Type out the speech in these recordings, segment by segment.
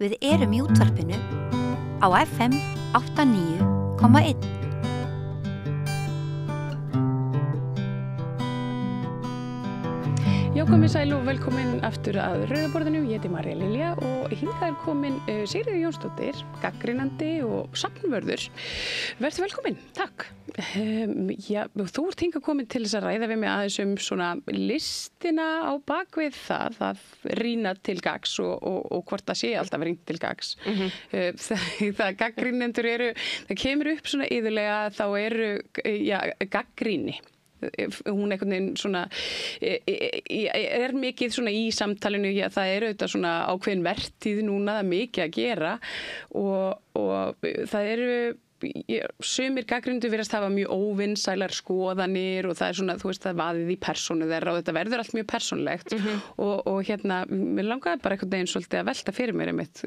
Við erum í útvarpinu á FM 89,1. Já, komið sæl og velkomin aftur að Rauðaborðinu. Ég heiti María Lilja og hingað er komin Sigríður Jónsdóttir, gagnrýnandi og safnvörður. Vertu velkomin. Takk. Já, þú ert hingað komin til þess að ræða við mig aðeins svona listina á bakvið það að rýna til gagns og hvort það sé alltaf rýnt til gagns. Það gagnrýnendur eru, það kemur upp svona iðulega þá eru, gagnrýni. Hún einhvern veginn svona mikið svona í samtalinu, það auðvitað svona ákveðin vertíð núna, það mikið að gera og það eru sumir gagnrýnendur virðast hafa mjög óvinsælar skoðanir og það svona, þú veist, það vaðið í persónu þeirra og þetta verður allt mjög persónulegt og mér langaði bara einhvern veginn svolítið að velta fyrir mér einmitt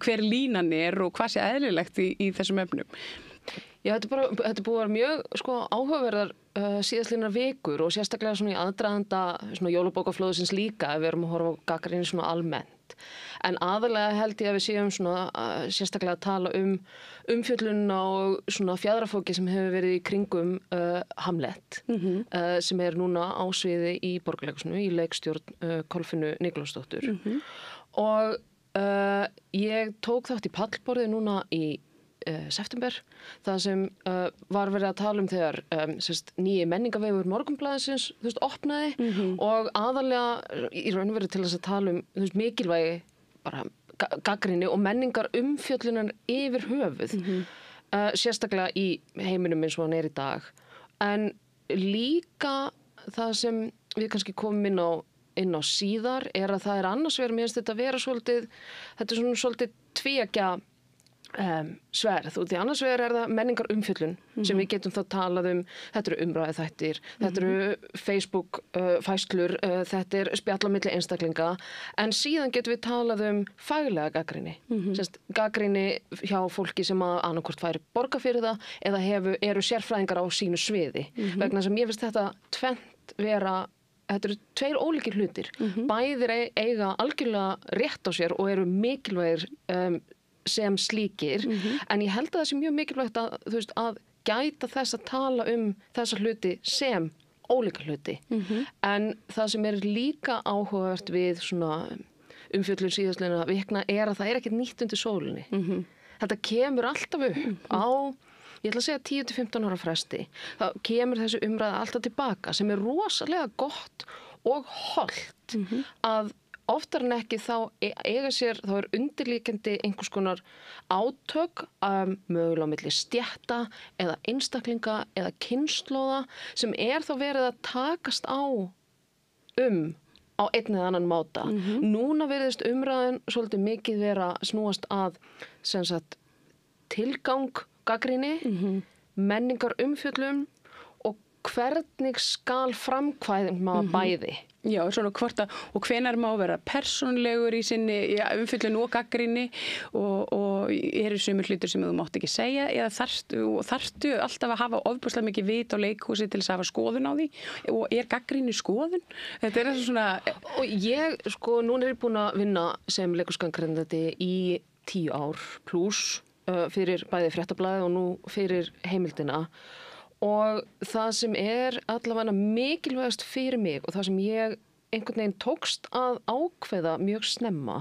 hver línan og hvað sé eðlilegt í þessum efnum. Já, þetta er búið að vera mjög áhugaverðar síðastliðnar vikur og sérstaklega svona í aðdraganda svona jólabókaflóðsins líka ef við erum að horfa á gagnrýni svona almennt. En aðalega held ég að við séum svona sérstaklega að tala umfjöllunina og svona fjaðrafóki sem hefur verið í kringum Hamlet sem er núna á sviði í Borgarleikhúsinu í leikstjórn Kolfinnu Nikulásdóttur. Og ég tók þátt í pallborði núna í september, það sem var verið að tala þegar nýji menningarvegur Morgunblaðsins opnaði og aðalega í raun og veru til þess að tala mikilvægi bara gagnrýni og menningar umfjöllunar yfir höfuð sérstaklega í heiminum eins og hann er í dag en líka það sem við kannski komum inn á síðar er að það er annars vegar mér finnst þetta vera svolítið, þetta er svona svolítið tvíeggja sverð og því annars vegar er það menningar umfjöllun sem við getum þá talað þetta eru umræðu þættir, þetta eru Facebook færslur, þetta er spjall á milli einstaklinga en síðan getum við talað faglega gagnrýni, gagnrýni hjá fólki sem að annarkvort færi borga fyrir það eða eru sérfræðingar á sínu sviði vegna sem ég finnst þetta tvennt vera þetta eru tveir ólíkir hlutir bæðir eiga algjörlega rétt á sér og eru mikilvægir sem slíkir, en ég held að það sé mjög mikilvægt að gæta þess að tala þessa hluti sem ólíka hluti. En það sem er líka áhugavert við svona umfjöllun síðastliðna vikna er að það er ekkert nýtt undir sólinni. Þetta kemur alltaf upp á, ég ætla að segja 10-15 ára fresti. Það kemur þessi umræða alltaf tilbaka sem er rosalega gott og hollt að oftar en ekki þá þá er undirlíkjandi einhvers konar átök mögulega á milli stétta eða einstaklinga eða kynslóða sem er þá verið að takast á einn eða annan máta. Núna virðist umræðan svolítið mikið vera snúast að sem sagt tilgang gagnrýni, menningar umfjöllun og hvernig skal framkvæma bæði. Já, svona hvort og hvenær má vera persónlegur í sinni umfjöllun og gagnrýni og eru sumir hlutir sem þú mátt ekki segja eða þarftu alltaf að hafa ofboðslega mikið vit á leikhúsi til þess að hafa skoðun á því og er gagnrýni skoðun? Þetta er svona og ég, núna er ég búin að vinna sem leikhúsgagnrýnandi í 10 ár pluss fyrir bæði Fréttablaðið og nú fyrir Heimildina og það sem er allavega mikilvægast fyrir mig og það sem ég einhvern veginn tókst að ákveða mjög snemma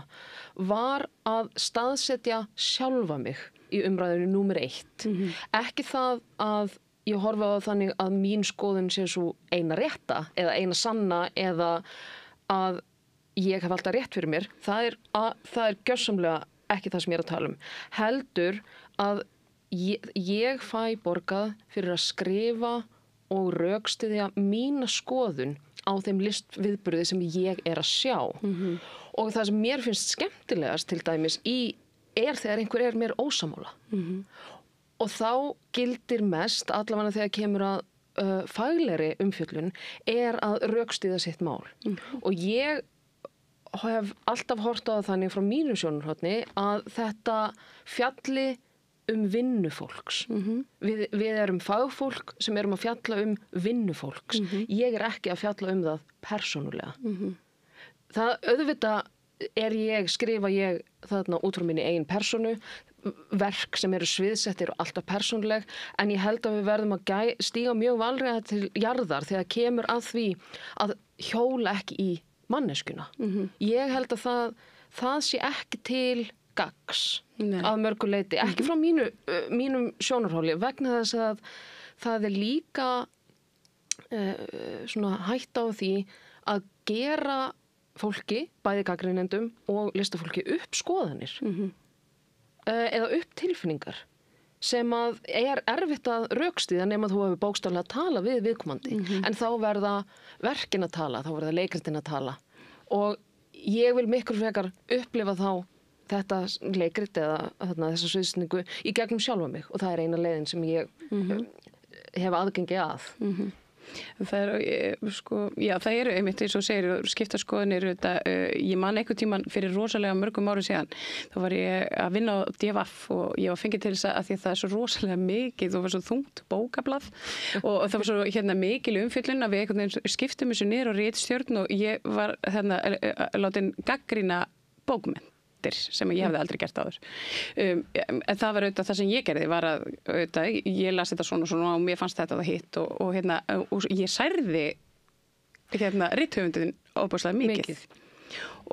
var að staðsetja sjálfa mig í umræðinu númer 1. Ekki það að ég horfi á þannig að mín skoðun sé svo eina rétta eða eina sanna eða að ég hef alltaf rétt fyrir mér. Það er gjörsamlega ekki það sem ég er að tala heldur að ég fæ borgað fyrir að skrifa og rökstyðja mína skoðun á þeim listviðburði sem ég er að sjá. Og það sem mér finnst skemmtilegast til dæmis er þegar einhver er mér ósammála. Og þá gildir mest, allavega þegar kemur að faglegri umfjöllun, er að rökstyðja sitt mál. Og ég hef alltaf hort á það þannig frá mínu sjónarhorni að þetta fjalli vinnufólks. Við erum fagfólk sem erum að fjalla vinnufólks. Ég er ekki að fjalla það persónulega. Það auðvitað skrifa ég þarna út frá minni eigin persónu, verk sem eru sviðsettir og alltaf persónuleg, en ég held að við verðum að stíga mjög valræða til jarðar þegar kemur að því að hjóla ekki í manneskuna. Ég held að það sé ekki til gagns að mörgu leyti, ekki frá mínum sjónarhóli, vegna þess að það líka svona hætta á því að gera fólki, bæði gagnrýnendum og listafólki upp skoðanir. Eða upp tilfinningar sem að erfitt að rökstyðja nema þú hefur bókstaflega að tala við viðkomandi. En þá verða verkin að tala, þá verða leikritin að tala. Og ég vil miklu frekar upplifa þá þetta leikrit eða þessa sviðsningu í gegnum sjálfa mig og það er eina leiðin sem ég hef aðgengi að. Það eru einmitt eins og segir skipta skoðanir ég man einhvern tímann fyrir rosalega mörgum árum síðan þá var ég að vinna á DFF og ég var fengið til þess að því að það er svo rosalega mikið og var svo þungt bókablað og það var svo mikil umfjöllun að við einhvern veginn skiptum þessu niður á ritstjórn og ég var látin gagnrýna bókmenn sem ég hefði aldrei gert áður. En það var auðvitað það sem ég gerði var að ég las þetta svona og mér fannst þetta það hitt og ég særði rithöfundin ofboðslega mikið.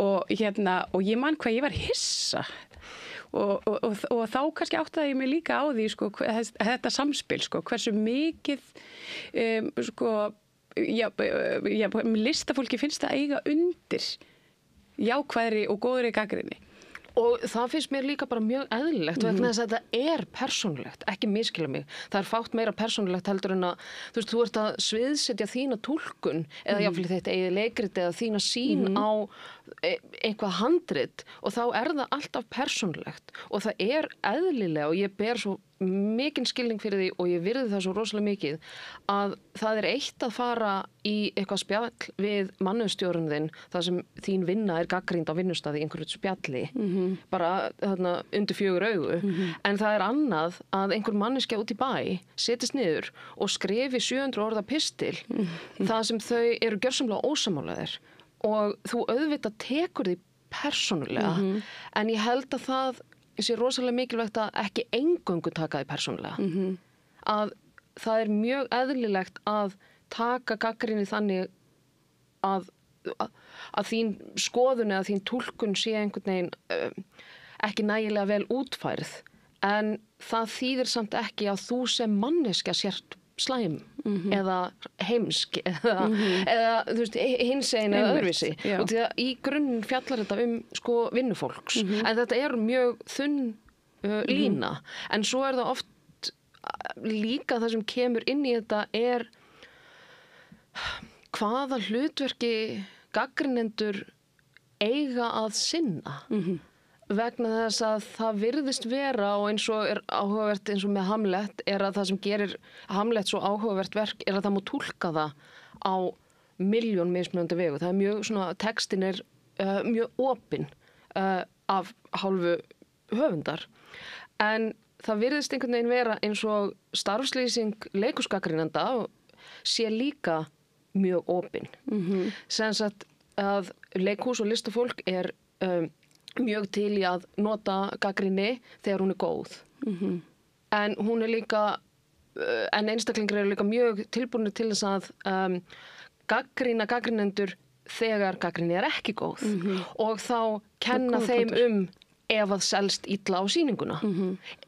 Og ég man hvað ég var hissa og þá kannski áttaði ég mig líka á því þetta samspil hversu mikið listafólki finnst það eiga undir jákvæðri og góðri gagnrýni. Og það finnst mér líka bara mjög eðlilegt vegna þess að þetta persónulegt, ekki misskilja mig. Það fátt meira persónulegt heldur en að þú ert að sviðsetja þína túlkun eða jafnvel þetta eigið leikrit eða þína sýn á eitthvað handrit og þá það alltaf persónulegt og það eðlilega og ég ber svo mikinn skilning fyrir því og ég virði það svo rosalega mikið að það eitt að fara í eitthvað spjall við mannustjórun þinn þar sem þín vinna gagnrýnd á vinnustadi í einhverju spjalli bara undir 4 augu en það annað að einhver manneskja út í bæ setjast niður og skrifi 700 orða pistil það sem þau eru gjörsamlega ósammálaðir og þú auðvitað tekur því persónulega en ég held að það sé rosalega mikilvægt að ekki eingöngu taka því persónulega að það mjög eðlilegt að taka gagnrýni þannig að þín skoðun eða þín túlkun sé einhvern veginn ekki nægilega vel útfærð en það þýðir samt ekki að þú sem manneskja sért slæm eða heimsk eða þú veist hinsegin eða öðruvísi og því að í grunninn fjallar þetta vinnufólks en þetta mjög þunn lína en svo það oft líka það sem kemur inn í þetta hvaða hlutverki gagnrýnendur eiga að sinna vegna þess að það virðist vera og eins og áhugavert eins og með Hamlet að það sem gerir Hamlet svo áhugavert verk að það má túlka það á milljón mismunandi vegu. Það mjög textin mjög opinn af hálfu höfundar en það virðist einhvern veginn vera eins og starfslýsing leikhúsgagnrýnenda sé líka mjög opinn. Sem sagt að leikhús og listafólk mjög til í að nota gagnrýni þegar hún góð. En hún líka, en einstaklingar eru líka mjög tilbúinir til þess að gagnrýna gagnrýnendur þegar gagnrýni ekki góð og þá kenna þeim ef að selst illa á sýninguna.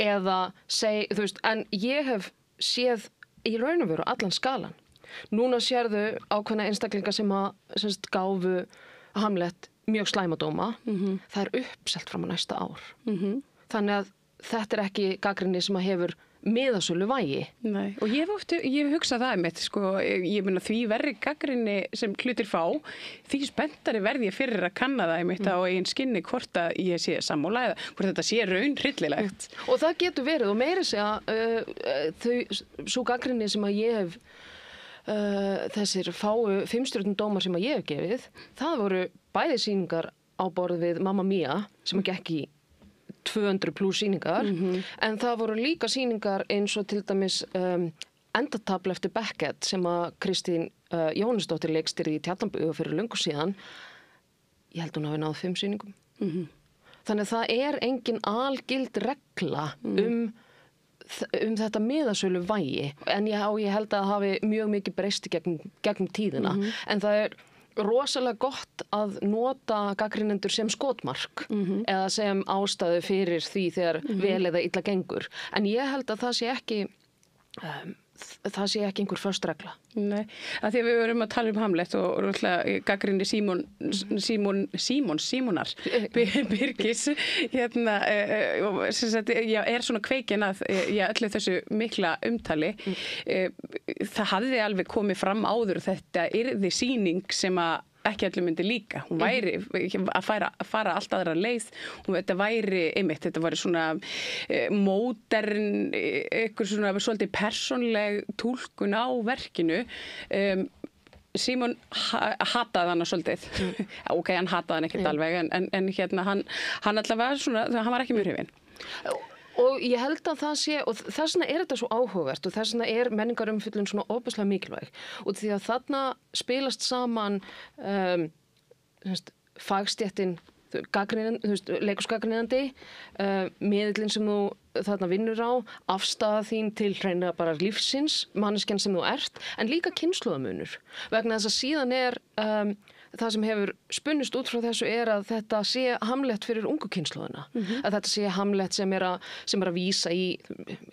Eða þú veist, en ég hef séð í raun og veru allan skalan. Núna sérðu ákveðna einstaklingar sem gáfu Hamlet mjög slæmadóma, það uppselt fram á næsta ár. Þannig að þetta ekki gagnrýni sem hefur miðasölu vægi. Nei, og ég hef hugsað það einmitt, ég meina því verri gagnrýni sem hlutir fá, því spenntari verð ég fyrir að kanna það einmitt á eigin skinni hvort að ég sé sammála eða hvort þetta sé raun hryllilegt. Og það getur verið og meira segja svo gagnrýni sem að ég hef þessir fáu 5-stjörnu dómar sem að ég hef gefið, það voru bæði sýningar á borð við Mamma Mia sem gekk í 200 plus sýningar en það voru líka sýningar eins og til dæmis endatafl eftir Beckett sem að Kristín Jóhannesdóttir leikstýrði í Tjarnarbíó fyrir löngu síðan ég held hún hafi náð 5 sýningum. Þannig að það er engin algild regla um þetta miðasölu vægi, en ég held að það hafi mjög mikið breyst gegnum tíðina, en það er rosalega gott að nota gagnrýnendur sem skotmark eða sem ástæðu fyrir því þegar vel eða illa gengur. En ég held að það sé ekki einhver föst regla. Nei, að því að við verum að tala um Hamlet og gagnrýni Símonar Birgis er svona kveikin að öllu þessu mikla umtali. Það hafði alveg komið fram áður þetta yrði sýning sem að ekki allir myndi líka. Hún væri að fara allt aðra leið. Þetta væri svona módern, eitthvað svona svolítið persónleg túlkun á verkinu. Símon hataði hana svolítið. Ok, hann hataði hann ekkert alveg, en hann allavega svona, hann var ekki mjög hrifinn. Og ég held að það sé, og þess vegna þetta svo áhugavert og þess vegna menningarumfjöllun svona ofboðslega mikilvæg. Og því að þarna spilast saman fagstéttin, leikhúsgagnrýnandi, miðillinn sem þú þarna vinnur á, afstaða þín til hreinlega bara lífsins, manneskjan sem þú ert, en líka kynslóðamunur. Vegna þess að síðan það sem hefur spunnist út frá þessu að þetta sé Hamlet fyrir ungu kynslóðina. Að þetta sé Hamlet sem er að vísa í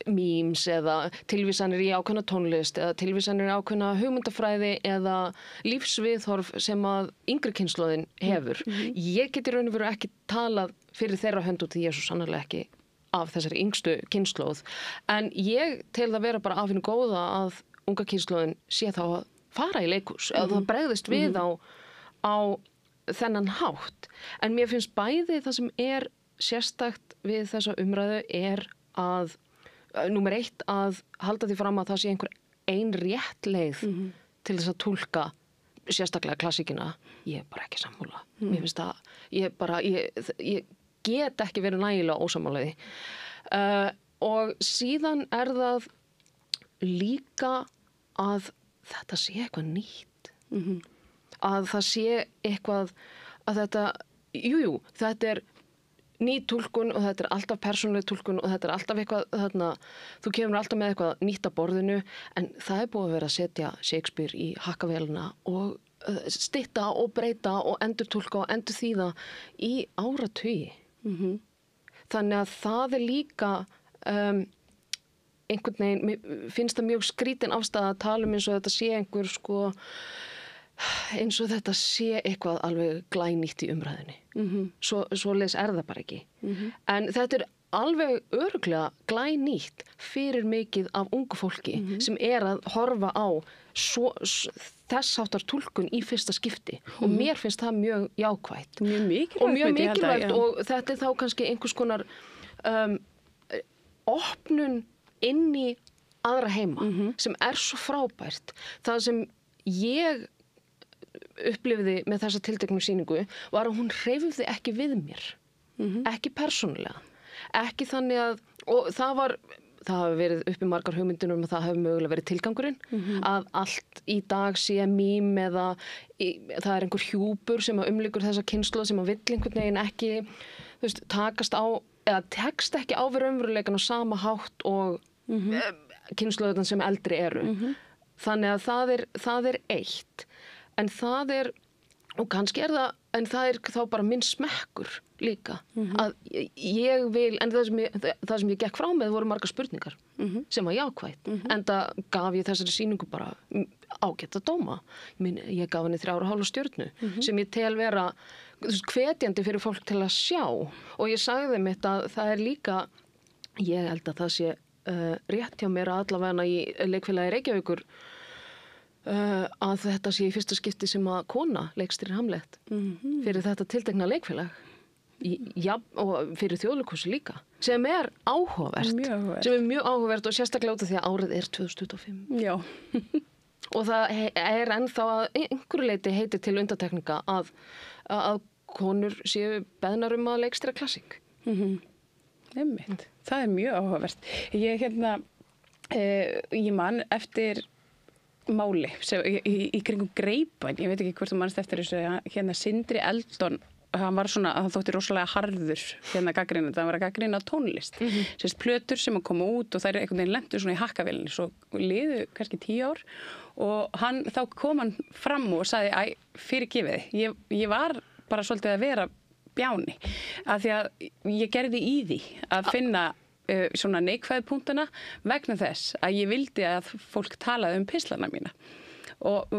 memes eða tilvísanir í ákveðna tónlist eða tilvísanir í ákveðna hugmyndafræði eða lífsviðhorf sem að yngri kynslóðin hefur. Ég get í raun og veru ekki talað fyrir þeirra hönd út því ég er svo sannarlega ekki af þessari yngstu kynslóð. En ég tel það vera bara af hinu góða að unga kynslóðin sé þá að fara í leikhús eða það bregðist við á þennan hátt. En mér finnst bæði það sem sérstakt við þessa umræðu að númer 1 að halda því fram að það sé einhver ein rétt leið til þess að túlka sérstaklega klassíkina. Ég bara ekki sammála. Mér finnst það, ég get ekki verið nægilega ósammálaði. Og síðan það líka að þetta sé eitthvað nýtt. Að það sé eitthvað að þetta, þetta ný túlkun og þetta alltaf persónuleg túlkun og þetta alltaf eitthvað þarna, þú kemur alltaf með eitthvað nýtt að borðinu, en það búið að vera að setja Shakespeare í hakkavélina og stytta og breyta og endurtúlka og endurþýða í áratugi. Þannig að það líka einhvern veginn, finnst það mjög skrítin afstæða að tala eins og þetta sé einhver eins og þetta sé eitthvað alveg glænýtt í umræðinni. Svoleiðis það bara ekki. En þetta alveg örugglega glænýtt fyrir mikið af ungu fólki sem að horfa á þess háttar túlkun í fyrsta skipti. Og mér finnst það mjög jákvætt. Mjög mikilvægt og þetta þá kannski einhvers konar opnun inn í aðra heima sem svo frábært. Það sem ég upplifði með þessa tilteknu sýningu var að hún hreyfði ekki við mér. Ekki persónulega. Ekki þannig að, og það hafi verið uppi margar hugmyndir að það hafi mögulega verið tilgangurinn, að allt í dag sé mím eða það einhver hjúpur sem umlykur þessa kynslóð sem vill einhvern veginn ekki takast á, eða tekst ekki á við raunveruleikann á sama hátt og kynslóðan sem eldri eru. Þannig að það eitt. En og kannski það, en það þá bara minn smekkur líka. Að ég vil, en það sem ég gekk frá með voru margar spurningar sem var jákvætt. En það gaf ég þessari sýningu bara ágætt að dóma. Ég gaf henni 3,5 stjörnu sem ég tel vera hvetjandi fyrir fólk til að sjá. Og ég sagði þeim að það líka, ég held að það sé rétt hjá mér allavega í leikfélagi Reykjavíkur að þetta sé í fyrsta skipti sem að kona leikstýrir Hamlet fyrir þetta tiltekna leikfélag og fyrir Þjóðleikhúsið líka sem áhugavert sem mjög áhugavert og sérstaklega út af því að árið 2025. Já. Og það ennþá að einhverju leyti heitir til undantekninga að konur séu beðnar að leikstýra klassík. Einmitt. Það mjög áhugavert. Ég man eftir máli sem, í kringum Greipvæn, ég veit ekki hvort þú manst eftir þessu, hérna Sindri Eldon, hann þótti rosalega harður hérna gagnrýnandi, hann var að gagnrýna tónlist, sérst plötur sem að koma út og þær einhvern veginn lentu svona í hakkavélinni, svo liðu kannski 10 ár og þá kom hann fram og sagði, fyrirgefið, ég var bara svolítið að vera bjáni, af því að ég gerði í því að finna svona neikvæðu punktana vegna þess að ég vildi að fólk talaði pislana mína. Og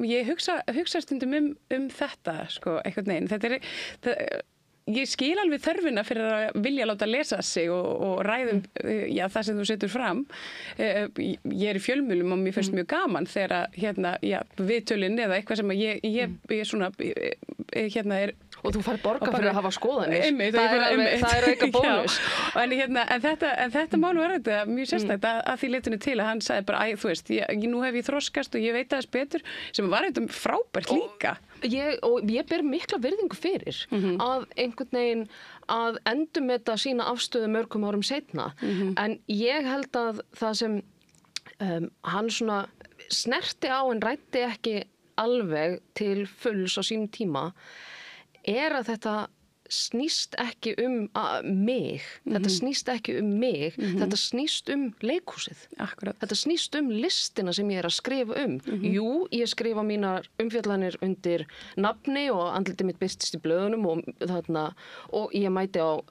ég hugsa stundum þetta, sko, einhvern veginn. Ég skil alveg þörfina fyrir að vilja láta lesa sig og ræðum það sem þú setur fram. Ég í fjölmiðlum og mér finnst mjög gaman þegar viðtölin eða eitthvað sem ég svona og þú fær borga fyrir að hafa skoðanir. Það er auka bónus. En þetta mál var þetta mjög sérstakt að því leitinu til að hann sagði bara, þú veist, nú hef ég þroskast og ég veit aðeins betur, sem var þetta frábært líka. Ég ber mikla virðingu fyrir að einhvern veginn að endurmeta sína afstöðu mörgum árum seinna. En ég held að það sem hann svona snerti á en ræddi ekki alveg til fulls á sínum tíma er að þetta snýst ekki mig. Þetta snýst ekki mig. Þetta snýst leikhúsið. Akkurat. Þetta snýst listina sem ég er að skrifa Jú, ég skrifa mínar umfjallanir undir nafni og andlitið mitt birtist í blöðunum og ég mæti á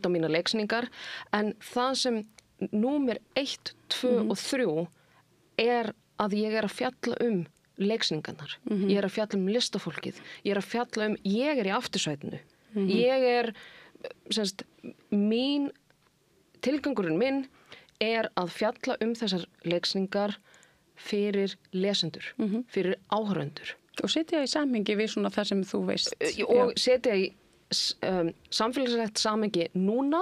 mínar leiksýningar. En það sem númer 1, 2 og 3 er að ég er að fjalla leiksýningarnar. Ég er að fjalla listafólkið. Ég er að fjalla ég er í aftursvætinu. Ég er, tilgangurinn minn er að fjalla þessar leiksýningar fyrir lesendur, fyrir áhorfendur. Og setja í samhengi við svona það sem þú veist. Og setja í samfélagslegt samhengi núna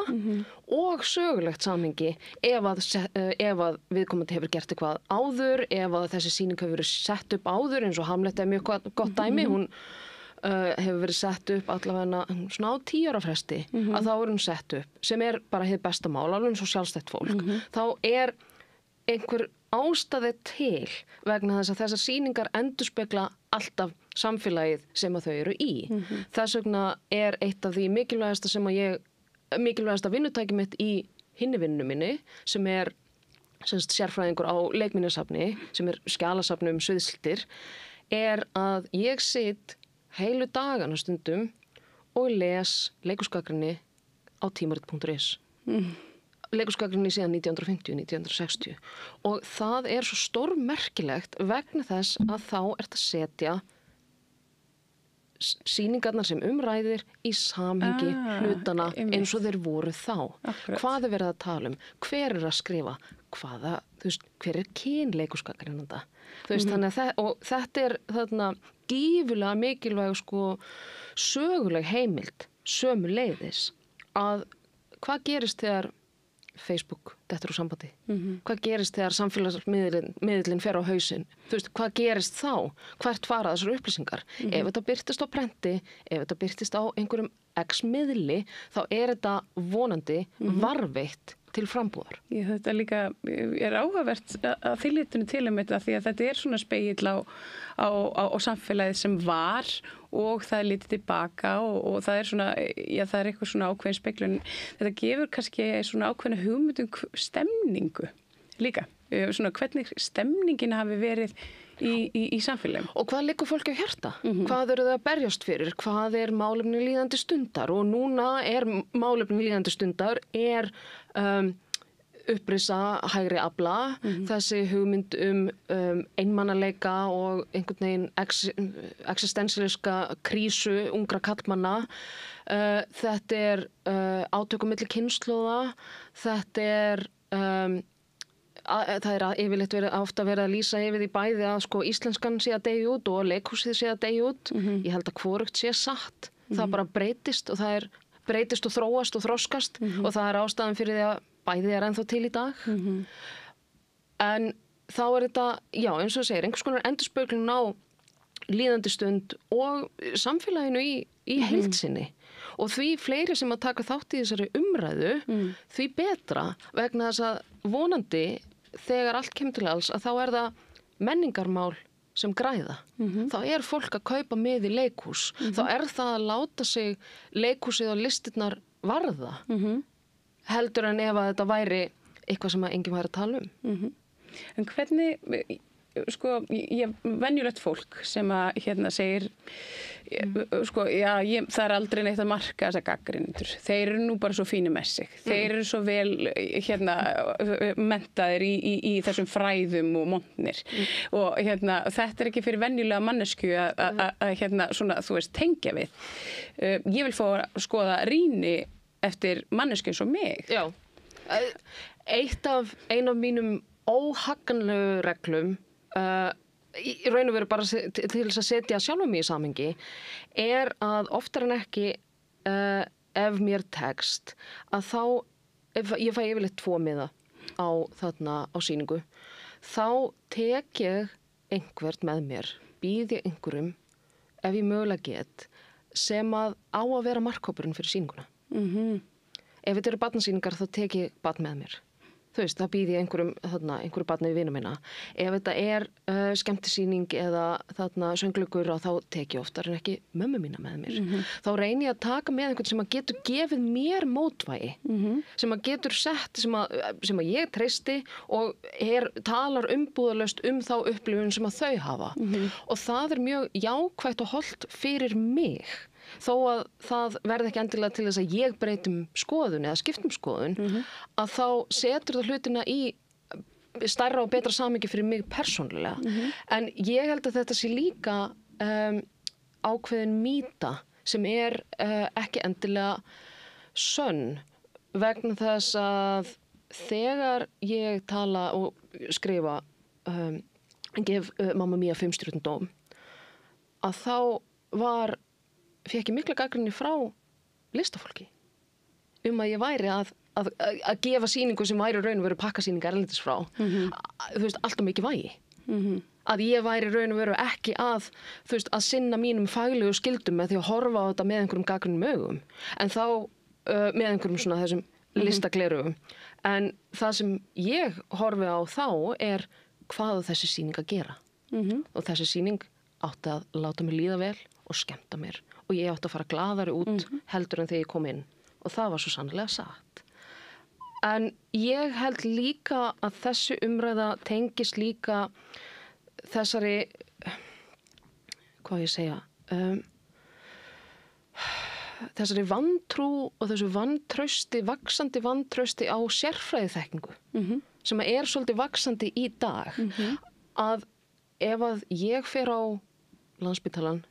og sögulegt samhengi ef að viðkomandi hefur gert eitthvað áður, ef að þessi sýning hefur verið sett upp áður, eins og Hamlet er mjög gott dæmi, hún hefur verið sett upp allavega svona á 10 ára fresti, að þá er hún sett upp, sem er bara hið besta mál, alveg eins og sjálfstætt fólk. Þá er einhver ástæði til vegna þess að þessar sýningar endurspegla alltaf samfélagið sem að þau eru í. Þess vegna er eitt af því mikilvægasta vinnutæki mitt í hinni vinnu minni, sem er sérfræðingur á leikminjasafni, sem er skjalasafni sviðsldir, er að ég sit heilu dagana stundum og les leikhúsgagnrýni á tímarit.is. Leikhúsgagnrýni síðan 1950-1960 og það er svo stórmerkilegt vegna þess að þá ert að setja sýningarnar sem ræðir í samhengi hlutana eins og þeir voru þá. Akkurat. Hvað er verið að tala hver er að skrifa, hver er kyn leikhúsgagnrýnanda. Þannig að þetta er þarna gífurlega mikilvæg söguleg heimild sömuleiðis að hvað gerist þegar Facebook dettur úr sambandi? Hvað gerist þegar samfélagsmiðlinn fer á hausinn? Hvað gerist þá? Hvert fara þessar upplýsingar? Ef þetta birtist á prenti, ef þetta birtist á einhverjum X-miðli, þá er þetta vonandi varveitt til frambúðar. Þetta líka er áhugavert að þýlitinu til þetta því að þetta er svona spegill á samfélagið sem var og það er litið tilbaka og það er svona, það er eitthvað svona ákveðin speglun. Þetta gefur kannski svona ákveðina hugmynd stemningu líka. Svona hvernig stemningin hafi verið í samfélagum. Og hvað liggur fólki á hjarta? Hvað eru það að berjast fyrir? Hvað er málefni líðandi stundar? Og núna er málefni líðandi stundar upprisa hægri afla, þessi hugmynd einmannaleika og einhvern veginn existensialiska krísu ungra karlmanna. Þetta er átökum milli kynslóða, þetta er það er yfirleitt ofta verið að lýsa yfir því bæði að íslenskan sé að deyja út og leikhúsið sé að deyja út. Ég held að hvorugt sé satt. Það bara breytist og það er breytist og þróast og þroskast og það er ástæðan fyrir því að bæði er ennþá til í dag. En þá er þetta, eins og það segir, einhvers konar endurspeglun á líðandi stund og samfélaginu í heild sinni. Og því fleiri sem að taka þátt í þessari umræðu, því betra vegna þess að vonandi þegar allt kemur til alls að þá er það menningarmál sem græða. Þá fólk að kaupa með í leikhús. Þá það að láta sig leikhúsið og listirnar varða. Heldur en ef að þetta væri eitthvað sem að enginn væri að tala um. En hvernig, sko, venjulegt fólk sem að segir, sko, það aldrei neitt að marka þessa gagnrýnendur. Þeir eru nú bara svo fínir með sig. Þeir eru svo vel, menntaðir í þessum fræðum og montnir. Og þetta ekki fyrir venjulega mannesku að svona, þú veist, tengja við. Ég vil fá að skoða rýni eftir mannesku eins og mig. Já. Ein af mínum óhagganlegu reglum í raun og veru bara til þess að setja sjálfum mig í samhengi að oftar en ekki ef mér tekst að þá ég fæ yfirleitt 2 miða á sýningu þá tek ég einhvert með mér býð ég einhverjum ef ég mögulega get sem að á að vera markhópurinn fyrir sýninguna. Ef þetta eru barnasýningar þá tek ég barn með mér. Þú veist, þá býð ég einhverju barni við vina minna. Ef þetta skemmtisýning eða sönglugur þá tek ég oftar en ekki mömmu mína með mér. Þá reyni ég að taka með einhvern sem að getur gefið mér mótvægi, sem að getur sett, sem að ég treysti og talar umbúðalaust þá upplifun sem að þau hafa. Og það mjög jákvætt og hollt fyrir mig. Þó að það verði ekki endilega til þess að ég breytum skoðun eða skiptum skoðun, að þá setur það hlutina í stærra og betra samhengi fyrir mig persónulega. En ég held að þetta sé líka ákveðin mýta sem ekki endilega sönn vegna þess að þegar ég tala og skrifa gef Mamma Mia 5 stjörnu dóm að þá fékk ég mikla gagnrýni frá listafólki að ég væri að gefa sýningu sem væri raun og veru pakkasýningar erlendis frá þú veist, alltaf mikið vægi að ég væri raun og veru ekki að sinna mínum faglegu skildum með því að horfa á þetta með einhverjum gagnrýnum augum en þá með einhverjum svona þessum listaklerugum en það sem ég horfi á þá hvað þessi sýning að gera og þessi sýning átti að láta mig líða vel og skemmta mér og ég átti að fara glaðari út heldur en þegar ég kom inn og það var svo sannlega satt. En ég held líka að þessi umræða tengist líka þessari hvað ég segja þessari vantrú og þessu vaxandi vantrausti á sérfræðiþekkingu sem svolítið vaxandi í dag að ef að ég fer á Landspítalann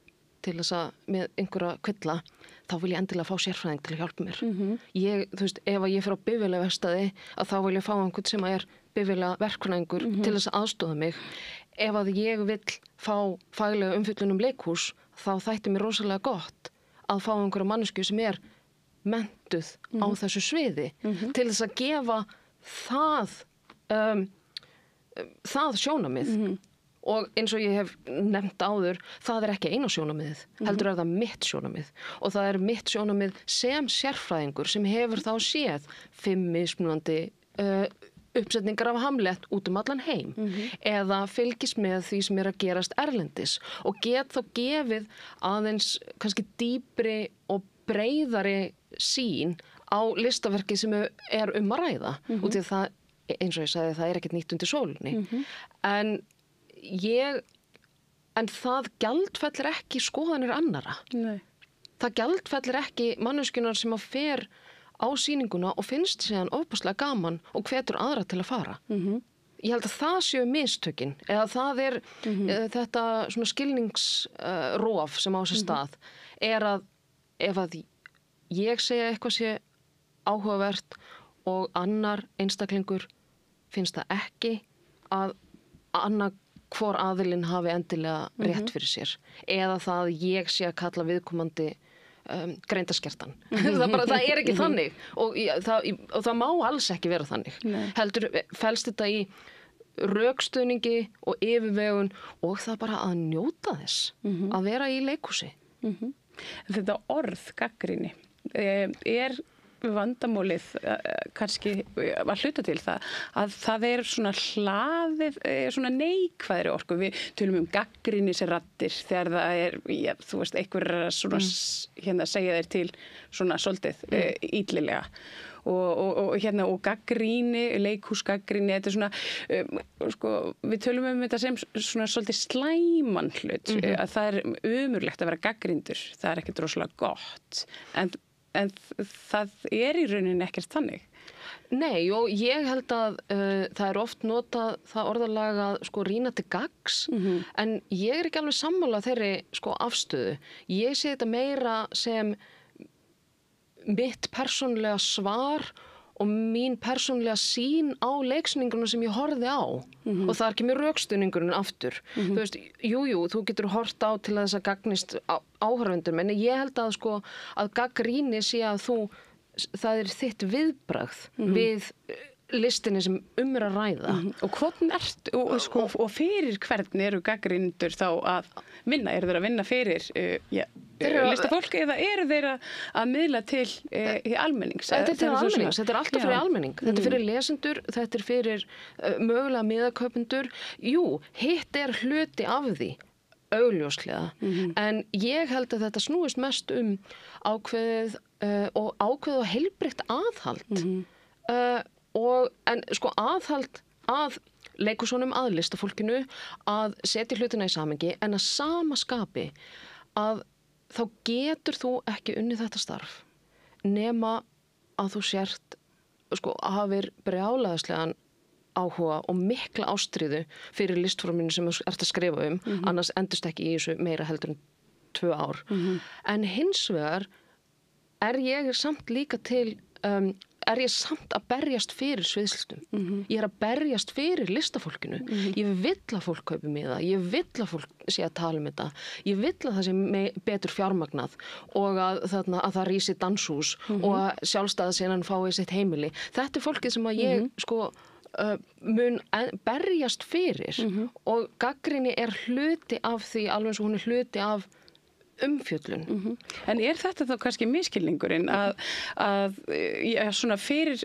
til þess að með einhverja kvilla þá vil ég endilega fá sérfræðing til að hjálpa mér. Þú veist, ef ég fer á bifvélaverkstæði verkstæði að þá vil ég fá einhvern sem bifvélaverkfræðingur verkfræðingur til þess að aðstoða mig. Ef að ég vill fá faglega umfjöllun leikhús þá þætti mér rosalega gott að fá einhverja mannesku sem menntuð á þessu sviði til þess að gefa það sjónamið. Og eins og ég hef nefnt áður, það ekki eina sjónamiðið, heldur það mitt sjónamið. Og það mitt sjónamið sem sérfræðingur sem hefur þá séð 5 mismunandi uppsetningar af Hamlet út allan heim. Eða fylgist með því sem að gerast erlendis. Og get þá gefið aðeins kannski dýpri og breiðari sýn á listaverki sem að ræða. Og því að það, eins og ég sagði, það ekkert nýtt undir sólinni. En það gjaldfellir ekki skoðanir annara. Nei. Það gjaldfellir ekki manneskjunar sem að fer á sýninguna og finnst síðan ofboðslega gaman og hvetur aðra til að fara. Ég held að það séu mistökin eða það þetta svona skilningsrof sem á sér stað að ef að ég segja eitthvað sé áhugavert og annar einstaklingur finnst það ekki að annar hvor aðilinn hafi endilega rétt fyrir sér eða það ég sé að kalla viðkomandi greindaskertan. Það ekki þannig og það má alls ekki vera þannig. Heldur felst þetta í rökstuðningi og yfirvegun og það bara að njóta þess að vera í leikhúsi. Þetta orð gagnrýni vandamálið kannski að hluta til að það svona hlaðið, svona neikvæðri orku. Við tölum gagnrýnisraddir þegar það já, þú veist, einhver svona segja þeir til svona svolítið illilega. Og gagnrýni, leikhúsgagnrýni, þetta svona, við tölum þetta sem svona svolítið slæman hlut, að það ömurlegt að vera gagnrýndur, það ekkert rosalega gott, en það í rauninni ekkert þannig. Nei, og ég held að það oft notað það orðalag að rýna til gagns, en ég ekki alveg sammála þeirri afstöðu. Ég sé þetta meira sem mitt persónulega svar og mín persónulega sýn á leiksýninguna sem ég horfði á og það ekki með rökstuðningurinn aftur. Þú veist, þú getur hort á til að þess að gagnist áhorfendum, en ég held að gaggrýni sé að það þitt viðbragð við listinni sem að ræða. Og hvernig og fyrir hvern eru gaggrýnendur þá að vinna? Eru þeir að vinna fyrir listafólk eða eru þeir að miðla til almennings? Þetta til almennings, þetta alltaf fyrir almenning. Þetta fyrir lesendur, þetta fyrir mögulega miðakaupendur. Jú, hitt hluti af því, augljóslega. En ég held að þetta snúist mest ákveðið og heilbrigt aðhald. En aðhald að leikhúsunum, að listafólkinu, að setja hlutina í samhengi, en að sama skapi að þá getur þú ekki unnið þetta starf nema að þú sért hafir brjálæðislegan áhuga og mikla ástríðu fyrir listforminu sem þú ert að skrifa annars endust ekki í þessu meira heldur en 2 ár. En hins vegar ég samt líka til ég samt að berjast fyrir sviðslistum. Ég að berjast fyrir listafólkinu. Ég vill að fólk kaupi miða. Ég vill að fólk sé að tala þetta. Ég vill að það sé betur fjármagnað og að það rísi danshús og að sjálfstæðasenan fái sitt heimili. Þetta fólkið sem að ég mun berjast fyrir og gagnrýni hluti af því alveg eins og hún hluti af umfjöllun. En þetta þá kannski misskilningurinn að svona fyrir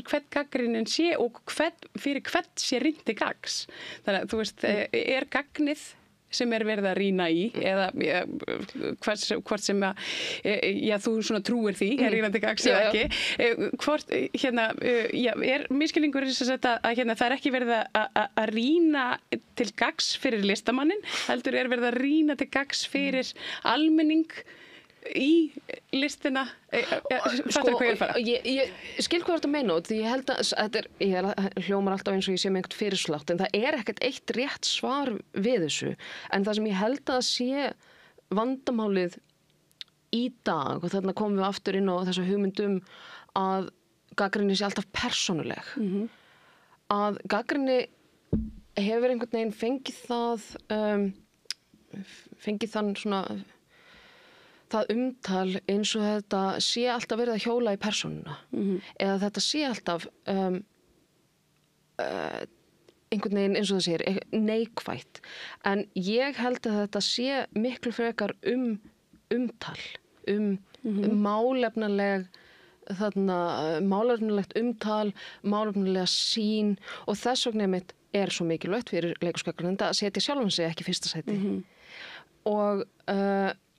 hvern gagnrýnin sé og fyrir hvern sé rýnt til gagns? Þannig að þú veist, gagnið sem verið að rýna í eða hvort sem þú svona trúir því rýnandi gagns eða ekki hvort misskilningur að það ekki verið að rýna til gagns fyrir listamannin heldur verið að rýna til gagns fyrir almenning í listina fattar hvað ég fara? Ég skil hvað þetta meina því ég held að ég hljómar alltaf eins og ég sé með einhvern fyrirslátt en það ekkert eitt rétt svar við þessu en það sem ég held að sé vandamálið í dag og þarna komum við aftur inn á þessa hugmyndum að gagnrýni sé alltaf persónuleg að gagnrýni hefur einhvern veginn fengið þann svona það umtal eins og þetta sé alltaf verið að hjóla í persónuna eða þetta sé alltaf einhvern veginn eins og það segir neikvætt en ég held að þetta sé miklu frekar umtal málefnilegt umtal málefnilega sýn og þess vegna mitt svo mikilvægt fyrir leikhúsgagnrýnanda að setja sjálfan sig ekki í fyrsta sæti og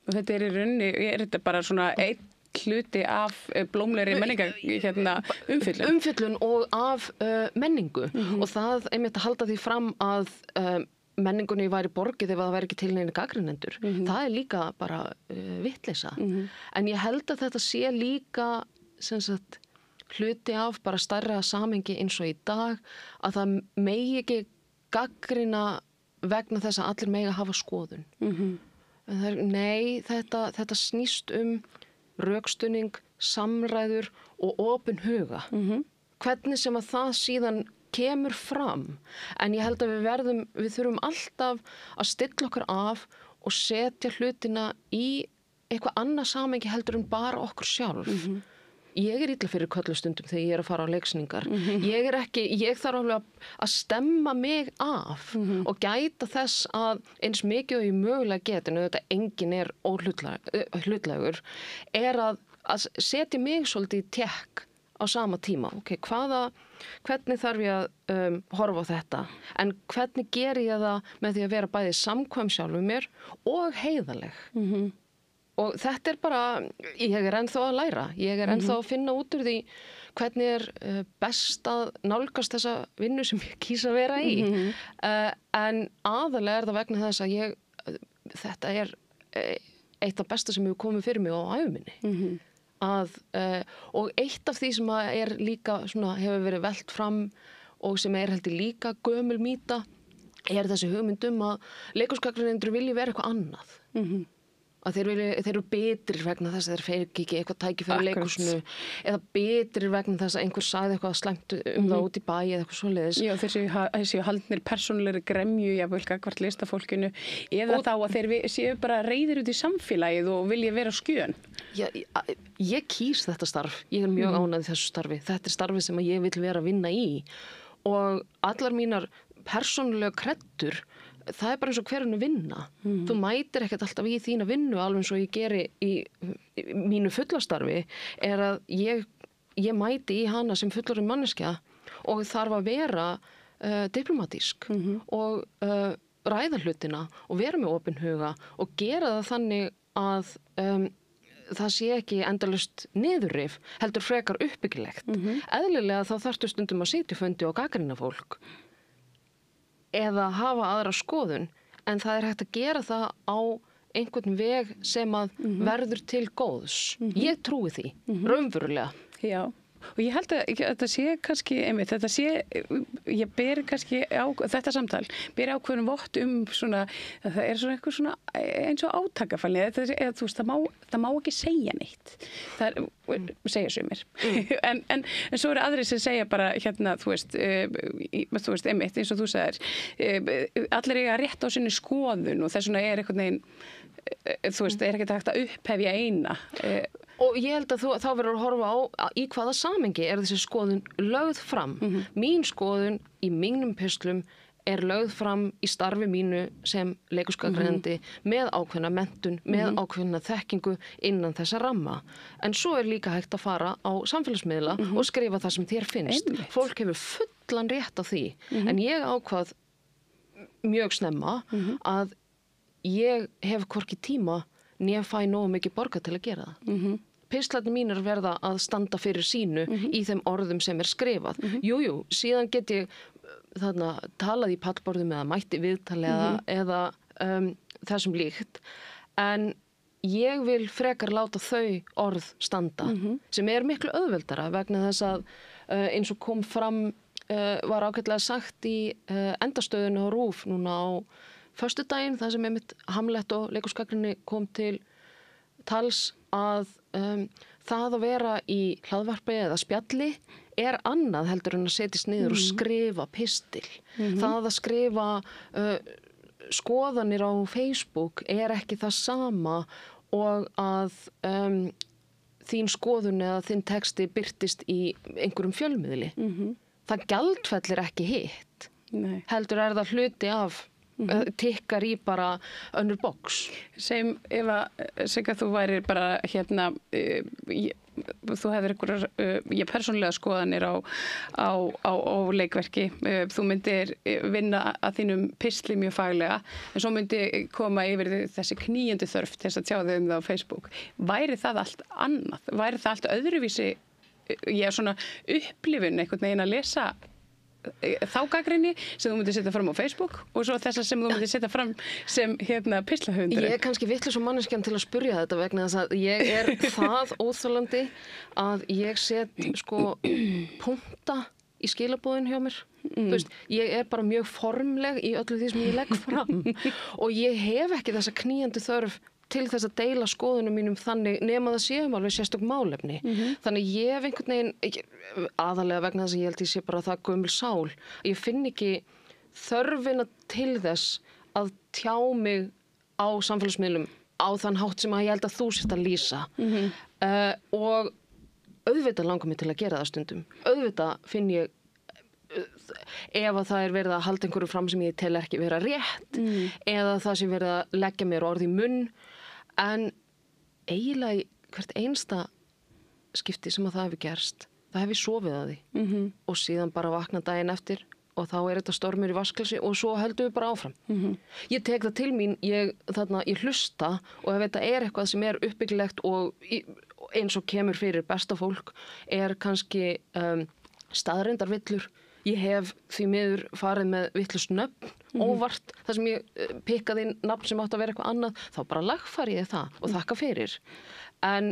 þetta í rauninni, þetta bara svona einn hluti af blómlegri menningar umfjöllun og af menningu og það einmitt að halda því fram að menningunni væri borgið ef það væri ekki til neina gagnrýnendur. Það líka bara vitleysa. En ég held að þetta sé líka sem sagt, hluti af bara stærra samhengi eins og í dag að það megi ekki gagnrýna vegna þess að allir mega hafa skoðun. Nei, þetta snýst rökstuðning, samræður og opin huga. Hvernig sem að það síðan kemur fram. En ég held að við þurfum alltaf að stilla okkur af og setja hlutina í eitthvað annað samhengi heldur en bara okkur sjálf. Ég illa fyrir köllustundum þegar ég að fara á leiksýningar. Ég þarf alveg að stemma mig af og gæta þess að eins mikið og ég mögulega get, en auðvitað enginn óhlutlægur, að að setja mig svolítið í tékk á sama tíma. Ok, hvernig þarf ég að horfa á þetta? En hvernig ger ég það með því að vera bæði samkvæm sjálfum mér og heiðaleg? Og þetta bara, ég ennþá að læra. Ég ennþá að finna út úr því hvernig best að nálgast þessa vinnu sem ég kýs að vera í. En aðalega það vegna þess að þetta eitt af besta sem hefur komið fyrir mig á æfuminni. Og eitt af því sem líka hefur verið velt fram og sem heldur líka gömul mýta þessi hugmynd að leikhúsgagnrýnendur vilji vera eitthvað annað. Að þeir eru betrir vegna þess að þeir fengi ekki eitthvað tækifæri í leikhúsinu eða betrir vegna þess að einhver sagði eitthvað slæmt það út í bæ eða eitthvað svoleiðis. Já, þeir séu haldnir persónulegri gremju jafnvel gagnvart listafólkinu eða þá að þeir séu bara reiðir út í samfélagið og vilja vera á skjön. Já, ég kýs þetta starf. Ég mjög ánægð í þessu starfi. Þetta starfi sem ég vil vera að vinna í og allar mínar persónulega kreddur það bara eins og hverjum vinna. Þú mætir ekkert alltaf í þína vinnu alveg eins og ég geri í mínu fullastarfi að ég mæti í hana sem fullorðin manneskja og þarf að vera diplomatísk og ræða hlutina og vera með opinn huga og gera það þannig að það sé ekki endalaust niðurrif, heldur frekar uppbyggilegt. Eðlilega þá þarftu stundum að sitja fundi og gagnrýna fólk eða hafa aðra skoðun, en það hægt að gera það á einhvern veg sem að verður til góðs. Ég trúi því, raunverulega. Já, og ég held að þetta sé kannski, einmitt, ég ber kannski þetta samtal, ber ákveðnum vott svona, það svona eitthvað svona eins og átakafælni, eða þú veist, það má ekki segja neitt. Það segja sumir. en svo eru aðrir sem segja bara, þú veist, einmitt, eins og þú sagðir, allir eiga rétt á sinni skoðun og þess vegna einhvern veginn, þú veist, ekki hægt að upphefja eina. Og ég held að þá verður að horfa á í hvaða samengi þessi skoðun lögð fram. Mín skoðun í mínum pistlum lögð fram í starfi mínu sem leikhúsgagnrýnandi með ákveðna menntun, með ákveðna þekkingu innan þessa ramma. En svo líka hægt að fara á samfélagsmiðla og skrifa það sem þér finnst. Fólk hefur fullan rétt á því. En ég ákvað mjög snemma að ég hef hvorki tíma né fæ nógu mikið borga til að gera það. Pistlarnir mínir verða að standa fyrir sínu í þeim orðum sem skrifað. Jú, síðan get ég talað í pallborðum eða mætti viðtali eða þessum líkt. En ég vil frekar láta þau orð standa sem miklu auðveldara vegna þess að eins og kom fram var ágætlega sagt í endastöðinu á RÚV núna á föstudaginn, það sem mitt Hamlet og leikhúsgagnrýni kom til tals að það að vera í hlaðvarpi eða spjalli annað heldur en að setjast niður og skrifa pistil. Það að skrifa skoðanir á Facebook ekki það sama og að þín skoðun eða þinn texti birtist í einhverjum fjölmiðli. Það gjaldfellir ekki hitt. Heldur það hluti af tikkar í bara önnur box. Segjum ef að þú værir bara þú hefur einhverjar persónulega skoðanir á leikverki. Þú myndir vinna að þínum pistli mjög faglega, en svo myndi koma yfir þessi knýjandi þörf til þess að tjá þig það á Facebook. Væri það allt annað? Væri það allt öðruvísi? Svona upplifun einhvern veginn að lesa þá gagnrýni sem þú myndir setja fram á Facebook og svo þessa sem þú myndir setja fram sem pislahöfundur. Ég kannski vitlaus manneskjan til að spyrja þetta vegna þess að ég það óþolandi að ég set punkta í skilabúðin hjá mér. Þú veist, ég bara mjög formleg í öllu því sem ég legg fram og ég hef ekki þessa knýjandi þörf til þess að deila skoðunum mínum þannig nema það séum alveg sérstök málefni. Þannig ég hef einhvern veginn aðalega vegna þess að ég held ég sé bara það gömul sál. Ég finn ekki þörfina til þess að tjá mig á samfélagsmiðlum á þann hátt sem að ég held að þú sért að lýsa. Og auðvitað langar mig til að gera það stundum. Auðvitað finn ég ef að það verið að halda einhverju fram sem ég tel ekki vera rétt eða það sem verið að leggja mér orð í munn, en eiginlega hvert einsta skipti sem að það hefur gerst, það hef ég sofið að því og síðan bara vakna daginn eftir og þá þetta stormur í vasklasi og svo höldum við bara áfram. Ég tek það til mín, ég hlusta og ef þetta eitthvað sem uppbyggilegt og eins og kemur fyrir besta fólk kannski staðreyndarvillur. Ég hef því miður farið með vitlaus nöfn óvart, þar sem ég pikkaði inn nafn sem átti að vera eitthvað annað, þá bara lagfæri ég það og þakka fyrir. En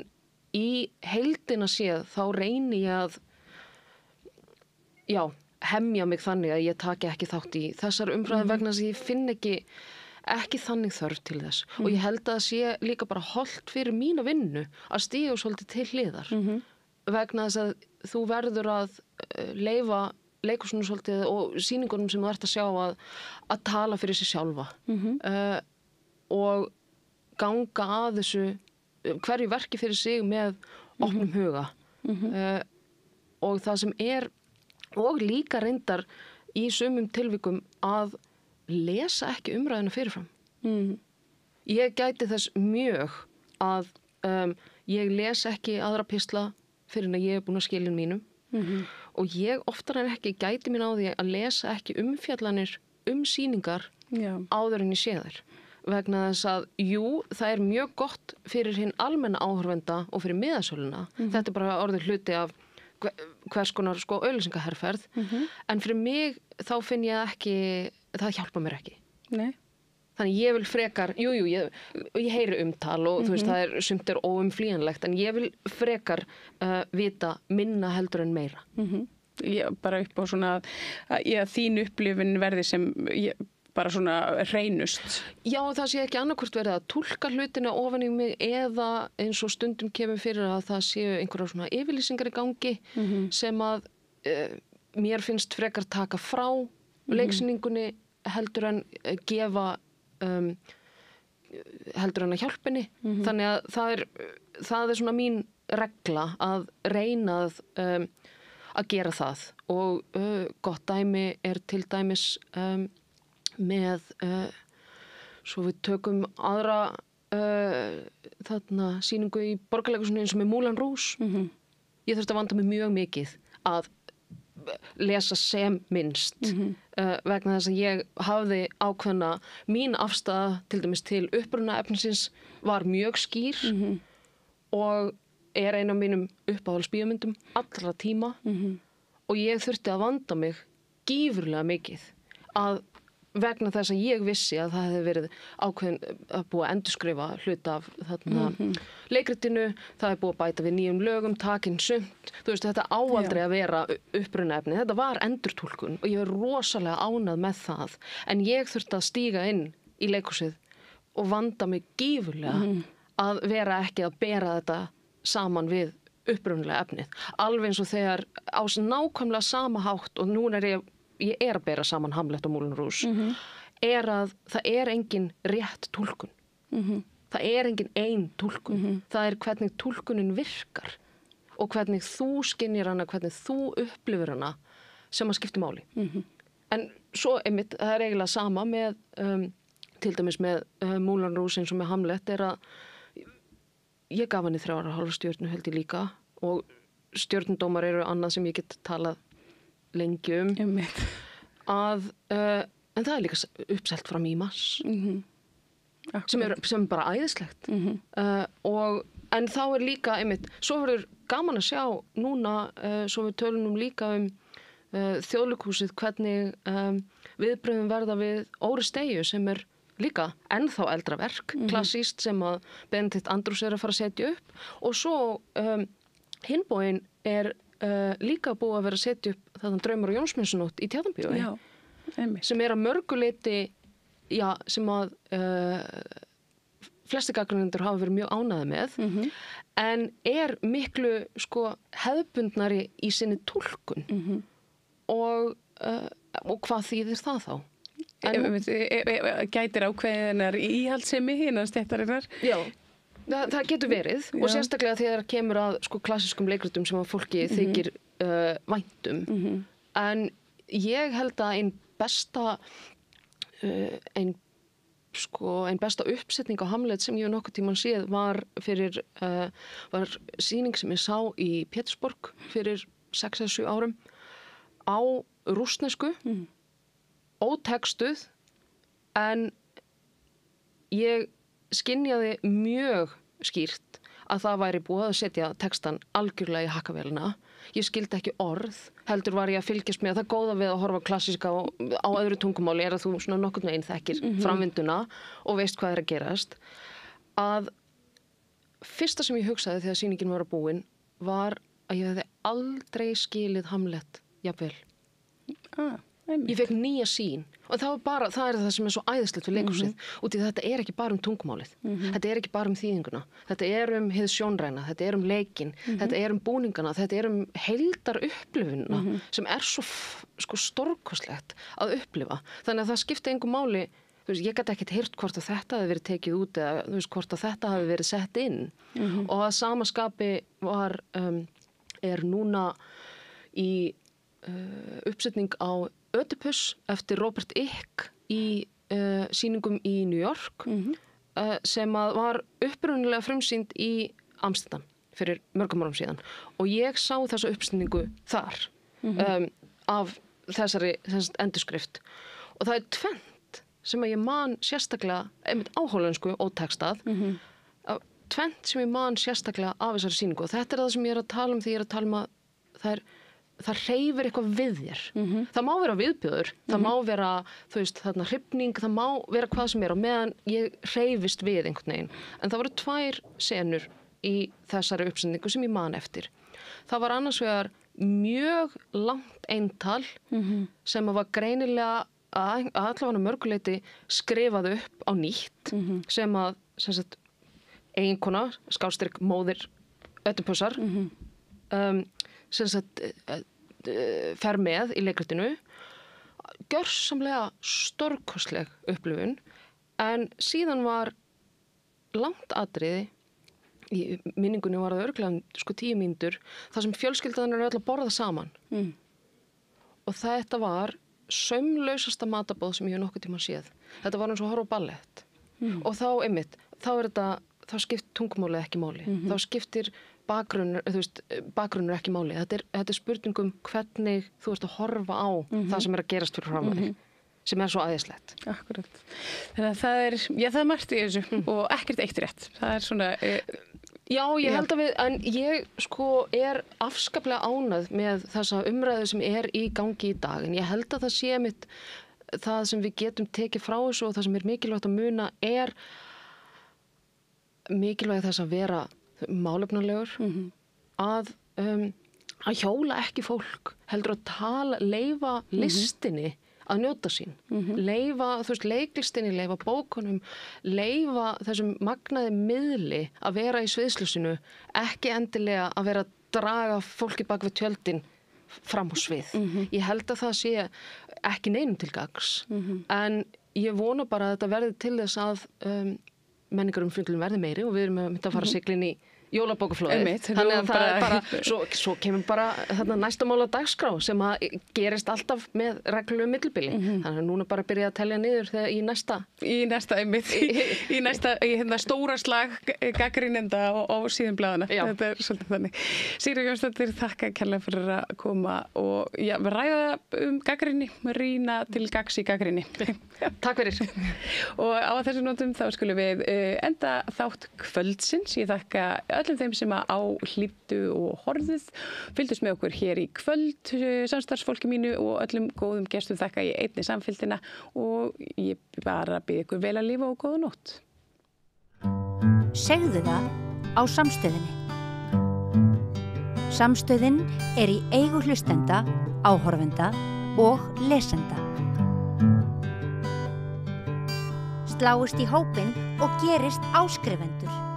í heildina séð þá reyni ég að hemja mig þannig að ég taki ekki þátt í þessar umræðu vegna þess að ég finn ekki þannig þörf til þess. Og ég held að það sé líka bara hollt fyrir mína vinnu að stíga svolítið til hliðar. Vegna þess að þú verður að leyfa leikhúsinu svolítið og sýningunum sem þú ert að sjá að tala fyrir sig sjálfa. Og ganga að þessu hverju verki fyrir sig með opnum huga. Og það sem og líka reyndar í sumum tilvikum að lesa ekki umræðuna fyrirfram. Ég gæti þess mjög að ég les ekki aðra pistla fyrir en að ég búin að skilja mínum og ég oftar en ekki gæti mín á því að lesa ekki umfjallanir sýningar áður en ég sé þær. Vegna þess að það mjög gott fyrir hinn almenna áhorfenda og fyrir miðasöluna. Þetta bara orðið hluti af hvers konar auglýsingaherferð en fyrir mig þá finn ég ekki, það hjálpa mér ekki. Nei. Þannig ég vil frekar, ég heyri umtal og þú veist það sumt óumflýjanlegt en ég vil frekar vita minna heldur en meira. Bara upp á svona að þín upplifun verði sem bara svona hreinust. Já, það sé ekki annarkvort verið að túlka hlutina ofan í mig eða eins og stundum kemur fyrir að það séu einhverjar svona yfirlýsingar í gangi sem að mér finnst frekar taka frá leiksýningunni heldur en gefa heldur en að hjálpinni. Þannig að það svona mín regla að reyna að gera það og gott dæmi til dæmis með svo við tökum aðra sýningu í Borgarleikhúsinu eins og með Moulin Rouge. Ég þurfti að vanda mig mjög mikið að lesa sem minnst vegna þess að ég hafði ákveðna mín afstaða til dæmis til uppruna efnisins var mjög skýr og ein af mínum uppáhaldsbíómyndum allra tíma og ég þurfti að vanda mig gífurlega mikið að vegna þess að ég vissi að það hefði verið ákveðin að búa að endurskrifa hluta af leikritinu, það búið að bæta við nýjum lögum, takin sumt, þú veist þetta aldrei að vera upprunaefni, þetta var endurtúlkun og ég var rosalega ánað með það, en ég þurfti að stíga inn í leikhúsið og vanda mig gífurlega að vera ekki að bera þetta saman við upprunalega efnið, alveg eins og þegar á nákvæmlega sama hátt og núna ég að bera saman Hamlet og Moulin Rouge, að það engin rétt túlkun. Það engin ein túlkun. Það hvernig túlkunin virkar og hvernig þú skynjar hana, hvernig þú upplifir hana sem að skipta máli. En svo einmitt, það eiginlega sama með, til dæmis með Moulin Rouge eins og með Hamlet að ég gaf henni 3,5 stjörnu held ég líka og stjörnudómar annað sem ég get talað lengi að en það líka uppselt fram í mars sem bara æðislegt en þá líka einmitt, svo verður gaman að sjá núna, svo við tölum líka Þjóðleikhúsið hvernig viðbrögðum verða við Óristeyju sem líka ennþá eldra verk, klassískt sem að Benedikt Andrews að fara að setja upp og svo hinbóin líka búið að vera að setja upp þarna Draumar og Jónsmessunótt í Tjarnarbíói sem að mörguleiti sem að flesti gagnrýnendur hafa verið mjög ánægðir með en miklu hefðbundnari í sinni túlkun og hvað þýðir það þá? Gætir ákveðinar íhaldssemi innan stéttarinnar? Já. Það getur verið og sérstaklega þegar kemur að klassískum leikritum sem að fólki þykir væntum en ég held að ein sko einn besta uppsetning á Hamlet sem ég nokkuð tímann séð var sýning sem ég sá í Pétursborg fyrir 6-7 árum á rússnesku, ótextuð, en ég skynjaði mjög skýrt að það væri búið að setja textan algjörlega í hakkavélina. Ég skildi ekki orð, heldur var ég að fylgjast með það góða við að horfa klassíska á öðru tungumáli er að þú svona nokkurn veginn þekkir framvinduna og veist hvað er að gerast. Að fyrsta sem ég hugsaði þegar sýningin var að búin var að ég hefði aldrei skilið Hamlet jafnvel. Ég fekk nýja sýn og það er það sem er svo æðislegt við leikhúsið út í þetta er ekki bara túngumálið, þetta er ekki bara þýðinguna, þetta er hið sjónræna, þetta er leikinn, þetta er búningana, þetta er heildar upplifunina sem er svo sko stórkostlegt að upplifa, þannig að það skipti engu máli, þú veist, ég gæti ekkert heyrt hvort að þetta hafi verið tekið út eða þú veist hvort að þetta hafi verið sett inn og að sama skapi er núna í uppsetning á Ödipus eftir Robert Ick í sýningum í New York sem að var upprunnilega frumsýnd í Amsterdam fyrir mörgum árum síðan og ég sá þessa uppsetningu þar af þessari endurskrift og það er tvennt sem að ég man sérstaklega einmitt á hollensku ótextað tvennt sem ég man sérstaklega af þessari sýningu og þetta er það sem ég er að tala um því ég er að tala um að það hreyfir eitthvað við þér. Það má vera viðbjóður, það má vera, þú veist, þarna hrifning, það má vera hvað sem er á meðan ég hreyfist við einhvern veginn. En það voru 2 senur í þessari uppsendingu sem ég man eftir. Það var annars vegar mjög langt eintal sem var greinilega að allavega mörguleiti skrifað upp á nýtt sem að eiginkona, / móðir Ödipusar fer með í leikritinu gjörsamlega stórkostleg upplifun en síðan var langt atriði í minningunni var það örugglega sko 10 mínútur þar sem fjölskyldan öll að borða saman og þetta var saumlausasta matarboð sem ég hef nokkuð tíma séð þetta var eins og að horfa á ballett og þá einmitt, þá skipt tungumálið ekki máli þá skiptir bakgrunnur ekki máli. Þetta er spurningum hvernig þú ert að horfa á það sem er að gerast fyrir fram að þig, sem er svo æðislegt. Akkurat. Þannig að það er margt í þessu og ekkert eitt rétt. Það er svona... Já, ég held að en ég sko er afskaplega ánægð með þessa umræðu sem er í gangi í dag, en ég held að það sé mitt það sem við getum tekið frá þessu og það sem er mikilvægt að muna er mikilvægt þess að vera málefnalegur að hjóla ekki fólk heldur að leyfa listinni að njóta sín leyfa, þú veist, leiklistinni, leyfa bókunum leyfa þessum magnaði miðli að vera í sviðslusinu ekki endilega að vera að draga fólki bak við tjöldin fram á svið. Ég held að það sé ekki neinum til gagns en ég vona bara að þetta verði til þess að menningarumfjöllun verði meiri og við erum að fara að sigla inn í jólabókaflóðið. Þannig að það er bara, svo kemur bara þarna næsta mál á dagskrá sem að gerist alltaf með reglulegu millibili. Þannig að núna bara byrja að telja niður þegar í næsta einmitt, í næsta stóra slag gagnrýnenda og síðan blaðana. Þetta er svolítið þannig. Sigríður Jónsdóttir, þakka kærlega fyrir að koma og ræða gagnrýni, rýna til gagns í gagnrýni. Takk fyrir. Og á þessum nótum þá skulum við enda þátt kvöldsins. Ég þakka öllum þeim sem á hlýddu og horfðuð, fylgdust með okkur hér í kvöld, samstarfsfólki mínu og öllum góðum gestum þakka ég einni samfylgdina og ég bara bið ykkur vel að lifa og góða nótt. Segðu það á Samstöðinni. Samstöðin er í eigu hlustenda, áhorfenda og lesenda. Sláist í hópinn og gerist áskrifendur.